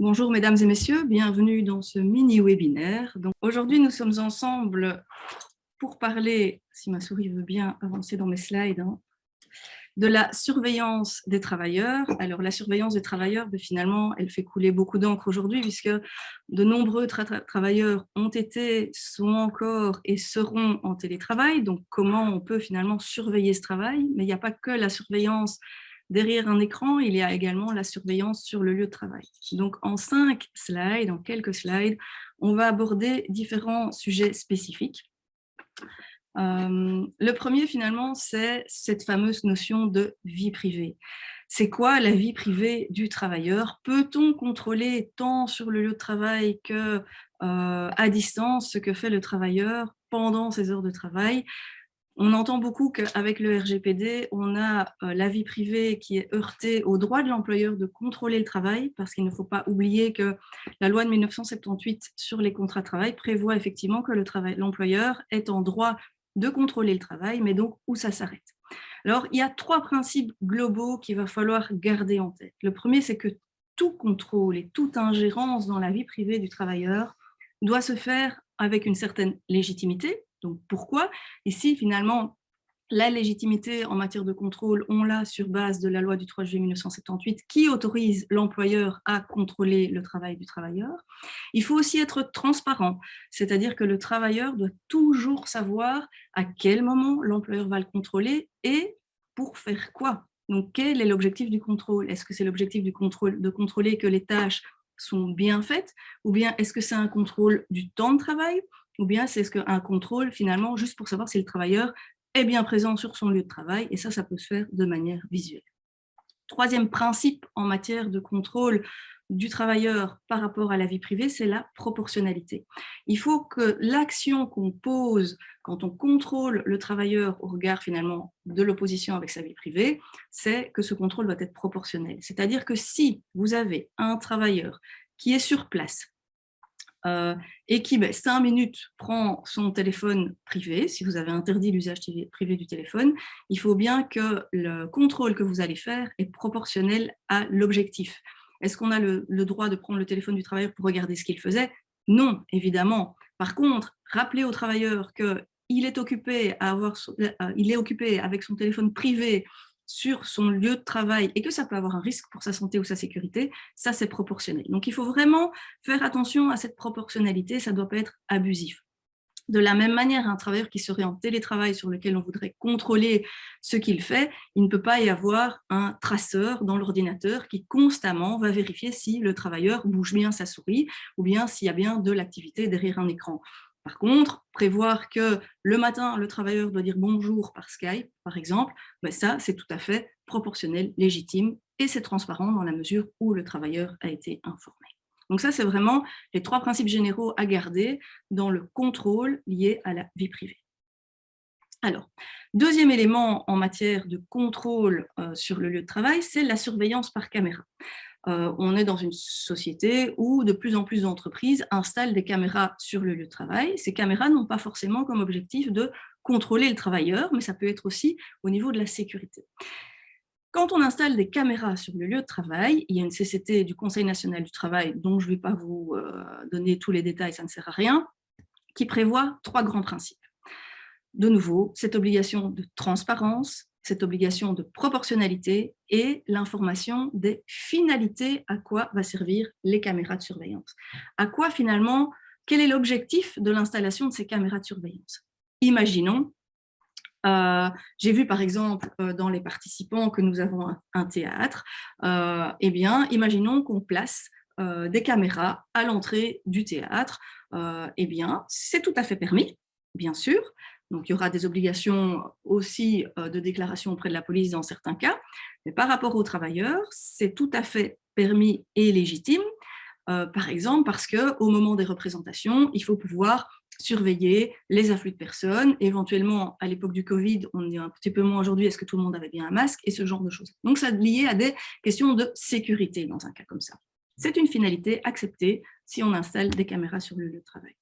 Bonjour mesdames et messieurs, bienvenue dans ce mini-webinaire. Donc aujourd'hui, nous sommes ensemble pour parler, si ma souris veut bien avancer dans mes slides, de la surveillance des travailleurs. Alors la surveillance des travailleurs, finalement, elle fait couler beaucoup d'encre aujourd'hui puisque de nombreux travailleurs ont été, sont encore et seront en télétravail. Donc comment on peut finalement surveiller ce travail? Mais il n'y a pas que la surveillance derrière un écran, il y a également la surveillance sur le lieu de travail. Donc en 5 slides, en quelques slides, on va aborder différents sujets spécifiques. Le premier, finalement, c'est cette fameuse notion de vie privée. C'est quoi la vie privée du travailleur? Peut-on contrôler tant sur le lieu de travail que à distance ce que fait le travailleur pendant ses heures de travail? On entend beaucoup qu'avec le RGPD, on a la vie privée qui est heurtée au droit de l'employeur de contrôler le travail, parce qu'il ne faut pas oublier que la loi de 1978 sur les contrats de travail prévoit effectivement que l'employeur est en droit de contrôler le travail, mais donc où ça s'arrête. Alors, il y a 3 principes globaux qu'il va falloir garder en tête. Le premier, c'est que tout contrôle et toute ingérence dans la vie privée du travailleur doit se faire avec une certaine légitimité. Donc, pourquoi? Ici, finalement, la légitimité en matière de contrôle, on l'a sur base de la loi du 3 juillet 1978 qui autorise l'employeur à contrôler le travail du travailleur. Il faut aussi être transparent, c'est-à-dire que le travailleur doit toujours savoir à quel moment l'employeur va le contrôler et pour faire quoi. Donc, quel est l'objectif du contrôle? Est-ce que c'est l'objectif du contrôle de contrôler que les tâches sont bien faites, ou bien est-ce que c'est un contrôle du temps de travail, ou bien c'est un contrôle finalement juste pour savoir si le travailleur est bien présent sur son lieu de travail, et ça peut se faire de manière visuelle. Troisième principe en matière de contrôle du travailleur par rapport à la vie privée, c'est la proportionnalité. Il faut que l'action qu'on pose quand on contrôle le travailleur au regard finalement de l'opposition avec sa vie privée, c'est que ce contrôle doit être proportionnel. C'est-à-dire que si vous avez un travailleur qui est sur place, et qui, 5 minutes, prend son téléphone privé, si vous avez interdit l'usage privé du téléphone, il faut bien que le contrôle que vous allez faire est proportionnel à l'objectif. Est-ce qu'on a le droit de prendre le téléphone du travailleur pour regarder ce qu'il faisait? Non, évidemment. Par contre, rappelez au travailleur qu'il est occupé il est occupé avec son téléphone privé sur son lieu de travail et que ça peut avoir un risque pour sa santé ou sa sécurité, ça c'est proportionnel. Donc il faut vraiment faire attention à cette proportionnalité, ça ne doit pas être abusif. De la même manière, un travailleur qui serait en télétravail sur lequel on voudrait contrôler ce qu'il fait, il ne peut pas y avoir un traceur dans l'ordinateur qui constamment va vérifier si le travailleur bouge bien sa souris ou bien s'il y a bien de l'activité derrière un écran. Par contre, prévoir que le matin, le travailleur doit dire bonjour par Skype, par exemple, ça, c'est tout à fait proportionnel, légitime, et c'est transparent dans la mesure où le travailleur a été informé. Donc ça, c'est vraiment les 3 principes généraux à garder dans le contrôle lié à la vie privée. Alors, deuxième élément en matière de contrôle sur le lieu de travail, c'est la surveillance par caméra. On est dans une société où de plus en plus d'entreprises installent des caméras sur le lieu de travail. Ces caméras n'ont pas forcément comme objectif de contrôler le travailleur, mais ça peut être aussi au niveau de la sécurité. Quand on installe des caméras sur le lieu de travail, il y a une CCT du Conseil national du travail, dont je ne vais pas vous donner tous les détails, ça ne sert à rien, qui prévoit 3 grands principes. De nouveau, cette obligation de transparence, cette obligation de proportionnalité et l'information des finalités à quoi va servir les caméras de surveillance. À quoi finalement, quel est l'objectif de l'installation de ces caméras de surveillance? Imaginons, j'ai vu par exemple dans les participants que nous avons un théâtre, eh bien, imaginons qu'on place des caméras à l'entrée du théâtre, eh bien, c'est tout à fait permis, bien sûr. Donc, il y aura des obligations aussi de déclaration auprès de la police dans certains cas, mais par rapport aux travailleurs, c'est tout à fait permis et légitime, par exemple parce qu'au moment des représentations, il faut pouvoir surveiller les afflux de personnes, éventuellement à l'époque du Covid, on est un petit peu moins aujourd'hui, est-ce que tout le monde avait bien un masque et ce genre de choses. Donc ça est lié à des questions de sécurité dans un cas comme ça. C'est une finalité acceptée si on installe des caméras sur le lieu de travail.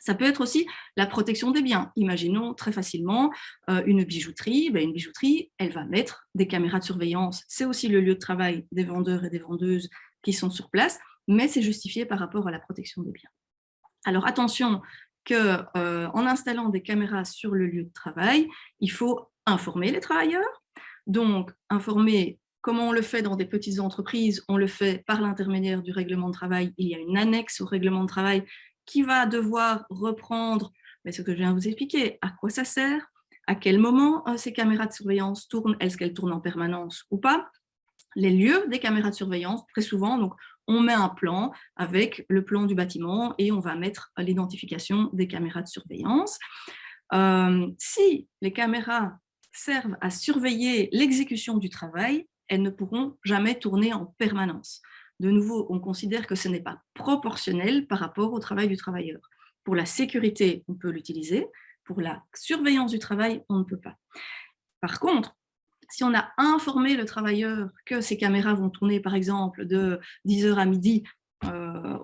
Ça peut être aussi la protection des biens. Imaginons très facilement une bijouterie. Une bijouterie, elle va mettre des caméras de surveillance. C'est aussi le lieu de travail des vendeurs et des vendeuses qui sont sur place. mais c'est justifié par rapport à la protection des biens. Alors attention qu'en installant des caméras sur le lieu de travail, il faut informer les travailleurs. Donc, informer, comment on le fait dans des petites entreprises, on le fait par l'intermédiaire du règlement de travail. Il y a une annexe au règlement de travail qui va devoir reprendre ce que je viens de vous expliquer, à quoi ça sert, à quel moment ces caméras de surveillance tournent, est-ce qu'elles tournent en permanence ou pas, les lieux des caméras de surveillance, très souvent, donc, on met un plan avec le plan du bâtiment et on va mettre l'identification des caméras de surveillance. Si les caméras servent à surveiller l'exécution du travail, elles ne pourront jamais tourner en permanence. De nouveau, on considère que ce n'est pas proportionnel par rapport au travail du travailleur. Pour la sécurité, on peut l'utiliser. Pour la surveillance du travail, on ne peut pas. Par contre, si on a informé le travailleur que ces caméras vont tourner, par exemple, de 10h à midi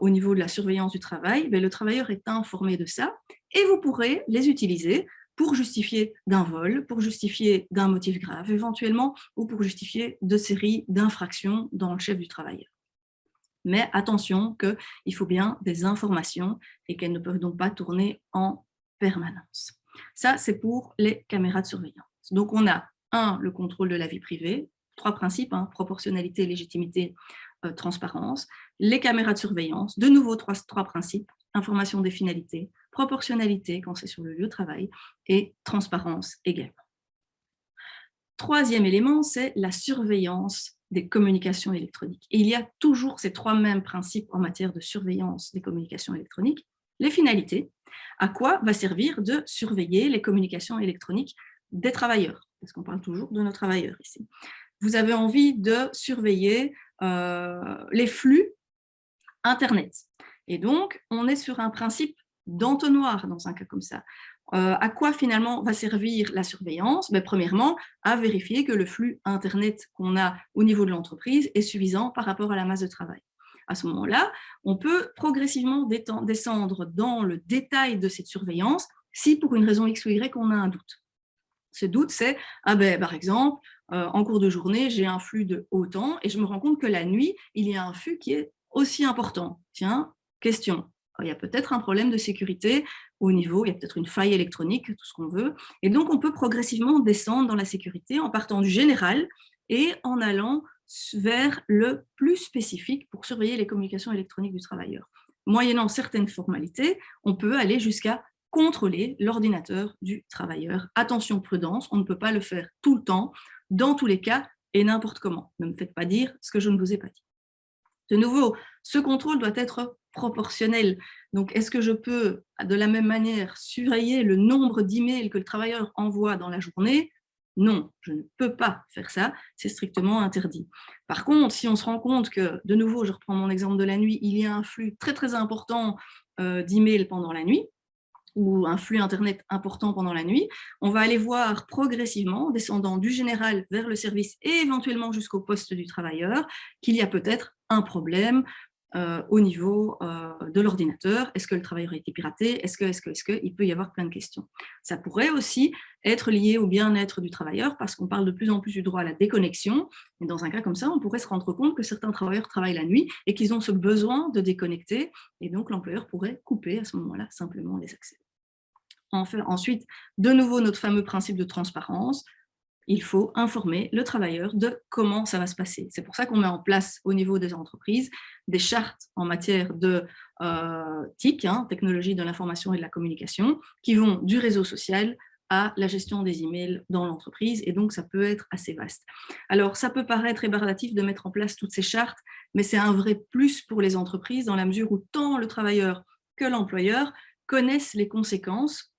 au niveau de la surveillance du travail, le travailleur est informé de ça et vous pourrez les utiliser pour justifier d'un vol, pour justifier d'un motif grave éventuellement, ou pour justifier de séries d'infractions dans le chef du travailleur. Mais attention qu'il faut bien des informations et qu'elles ne peuvent donc pas tourner en permanence. Ça, c'est pour les caméras de surveillance. Donc, on a le contrôle de la vie privée, 3 principes, proportionnalité, légitimité, transparence. Les caméras de surveillance, de nouveau 3 principes, information des finalités, proportionnalité quand c'est sur le lieu de travail et transparence également. Troisième élément, c'est la surveillance des communications électroniques. Et il y a toujours ces 3 mêmes principes en matière de surveillance des communications électroniques. Les finalités, à quoi va servir de surveiller les communications électroniques des travailleurs, parce qu'on parle toujours de nos travailleurs ici. Vous avez envie de surveiller les flux Internet. Et donc, on est sur un principe d'entonnoir dans un cas comme ça. À quoi finalement va servir la surveillance? Premièrement, à vérifier que le flux Internet qu'on a au niveau de l'entreprise est suffisant par rapport à la masse de travail. À ce moment-là, on peut progressivement descendre dans le détail de cette surveillance si pour une raison X ou Y on a un doute. Ce doute, c'est, par exemple, en cours de journée, j'ai un flux de autant et je me rends compte que la nuit, il y a un flux qui est aussi important. Tiens, question, il y a peut-être un problème de sécurité au niveau, il y a peut-être une faille électronique, tout ce qu'on veut. Et donc, on peut progressivement descendre dans la sécurité en partant du général et en allant vers le plus spécifique pour surveiller les communications électroniques du travailleur. Moyennant certaines formalités, on peut aller jusqu'à contrôler l'ordinateur du travailleur. Attention, prudence, on ne peut pas le faire tout le temps, dans tous les cas et n'importe comment. Ne me faites pas dire ce que je ne vous ai pas dit. De nouveau, ce contrôle doit être proportionnel. Donc, est-ce que je peux, de la même manière, surveiller le nombre d'emails que le travailleur envoie dans la journée? Non, je ne peux pas faire ça, c'est strictement interdit. Par contre, si on se rend compte que, de nouveau, je reprends mon exemple de la nuit, il y a un flux très très important d'emails pendant la nuit, ou un flux Internet important pendant la nuit, on va aller voir progressivement, descendant du général vers le service et éventuellement jusqu'au poste du travailleur, qu'il y a peut-être un problème au niveau de l'ordinateur. Est-ce que le travailleur a été piraté? Est-ce que il peut y avoir plein de questions. Ça pourrait aussi être lié au bien-être du travailleur parce qu'on parle de plus en plus du droit à la déconnexion. Et dans un cas comme ça, on pourrait se rendre compte que certains travailleurs travaillent la nuit et qu'ils ont ce besoin de déconnecter. Et donc, l'employeur pourrait couper à ce moment-là simplement les accès. Ensuite, de nouveau, notre fameux principe de transparence. Il faut informer le travailleur de comment ça va se passer. C'est pour ça qu'on met en place au niveau des entreprises des chartes en matière de TIC, technologie de l'information et de la communication, qui vont du réseau social à la gestion des emails dans l'entreprise, et donc ça peut être assez vaste. Alors, ça peut paraître rébarbatif de mettre en place toutes ces chartes, mais c'est un vrai plus pour les entreprises dans la mesure où tant le travailleur que l'employeur connaissent les conséquences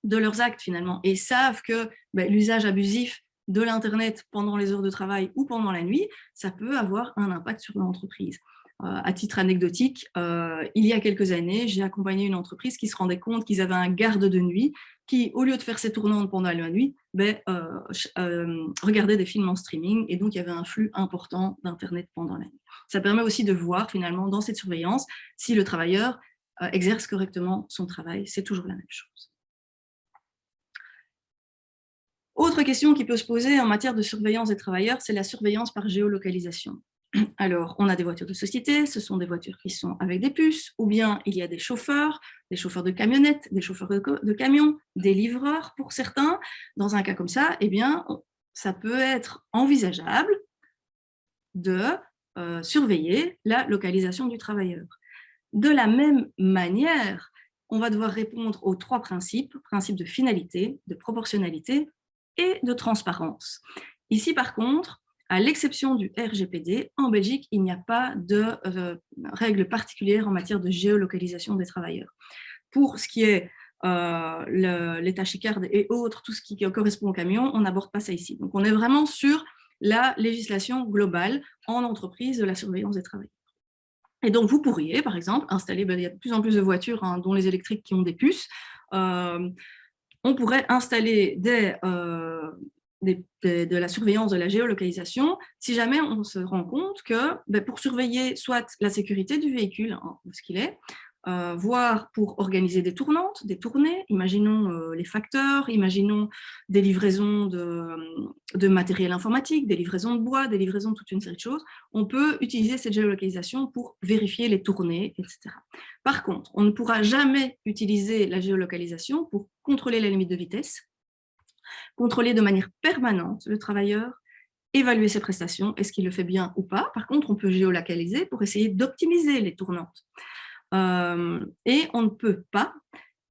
de leurs actes finalement et savent que l'usage abusif de l'Internet pendant les heures de travail ou pendant la nuit, ça peut avoir un impact sur l'entreprise. À titre anecdotique, il y a quelques années, j'ai accompagné une entreprise qui se rendait compte qu'ils avaient un garde de nuit qui, au lieu de faire ses tournantes pendant la nuit, regardait des films en streaming et donc il y avait un flux important d'Internet pendant la nuit. Ça permet aussi de voir finalement dans cette surveillance si le travailleur exerce correctement son travail, c'est toujours la même chose. Autre question qui peut se poser en matière de surveillance des travailleurs, c'est la surveillance par géolocalisation. Alors, on a des voitures de société, ce sont des voitures qui sont avec des puces, ou bien il y a des chauffeurs de camionnettes, des chauffeurs de camions, des livreurs pour certains. Dans un cas comme ça, eh bien, ça peut être envisageable de surveiller la localisation du travailleur. De la même manière, on va devoir répondre aux 3 principes, principe de finalité, de proportionnalité et de transparence. Ici, par contre, à l'exception du RGPD, en Belgique, il n'y a pas de règles particulières en matière de géolocalisation des travailleurs. Pour ce qui est les tachycardes et autres, tout ce qui correspond au camion, on n'aborde pas ça ici. Donc, on est vraiment sur la législation globale en entreprise de la surveillance des travailleurs. Et donc, vous pourriez, par exemple, installer, il y a de plus en plus de voitures, hein, dont les électriques qui ont des puces, on pourrait installer de la surveillance de la géolocalisation si jamais on se rend compte que pour surveiller soit la sécurité du véhicule, hein, où ce qu'il est, voire pour organiser des tournantes, des tournées, imaginons les facteurs, imaginons des livraisons de matériel informatique, des livraisons de bois, des livraisons de toute une série de choses, on peut utiliser cette géolocalisation pour vérifier les tournées, etc. Par contre, on ne pourra jamais utiliser la géolocalisation pour contrôler la limite de vitesse, contrôler de manière permanente le travailleur, évaluer ses prestations, est-ce qu'il le fait bien ou pas. Par contre, on peut géolocaliser pour essayer d'optimiser les tournantes. Et on ne peut pas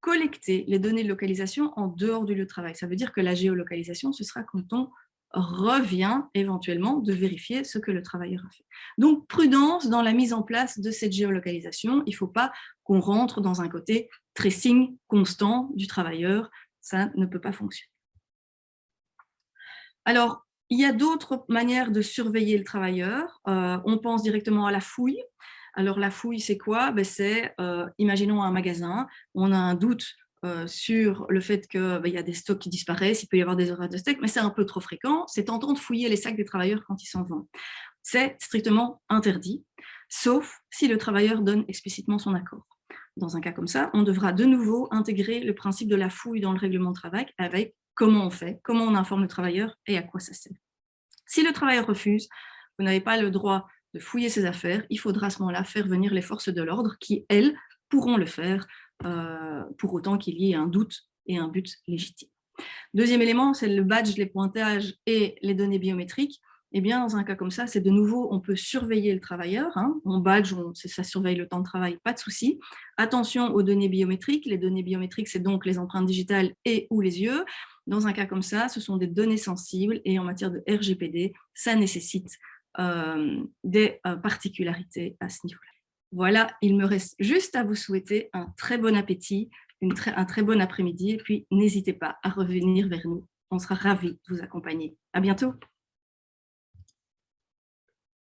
collecter les données de localisation en dehors du lieu de travail. Ça veut dire que la géolocalisation, ce sera quand on revient éventuellement de vérifier ce que le travailleur a fait. Donc, prudence dans la mise en place de cette géolocalisation. Il ne faut pas qu'on rentre dans un côté tracing constant du travailleur. Ça ne peut pas fonctionner. Alors, il y a d'autres manières de surveiller le travailleur. On pense directement à la fouille. Alors, la fouille, c'est quoi? C'est, imaginons un magasin, on a un doute sur le fait qu'il y a des stocks qui disparaissent, il peut y avoir des horaires de stock, mais c'est un peu trop fréquent. C'est tentant de fouiller les sacs des travailleurs quand ils s'en vont. C'est strictement interdit, sauf si le travailleur donne explicitement son accord. Dans un cas comme ça, on devra de nouveau intégrer le principe de la fouille dans le règlement de travail avec comment on fait, comment on informe le travailleur et à quoi ça sert. Si le travailleur refuse, vous n'avez pas le droit de fouiller ses affaires, il faudra à ce moment-là faire venir les forces de l'ordre qui, elles, pourront le faire pour autant qu'il y ait un doute et un but légitime. Deuxième élément, c'est le badge, les pointages et les données biométriques. Eh bien, dans un cas comme ça, c'est de nouveau, on peut surveiller le travailleur. On badge, ça surveille le temps de travail, pas de souci. Attention aux données biométriques. Les données biométriques, c'est donc les empreintes digitales et ou les yeux. Dans un cas comme ça, ce sont des données sensibles et en matière de RGPD, ça nécessite des particularités à ce niveau-là. Voilà, il me reste juste à vous souhaiter un très bon appétit, un très bon après-midi et puis n'hésitez pas à revenir vers nous. On sera ravis de vous accompagner. À bientôt.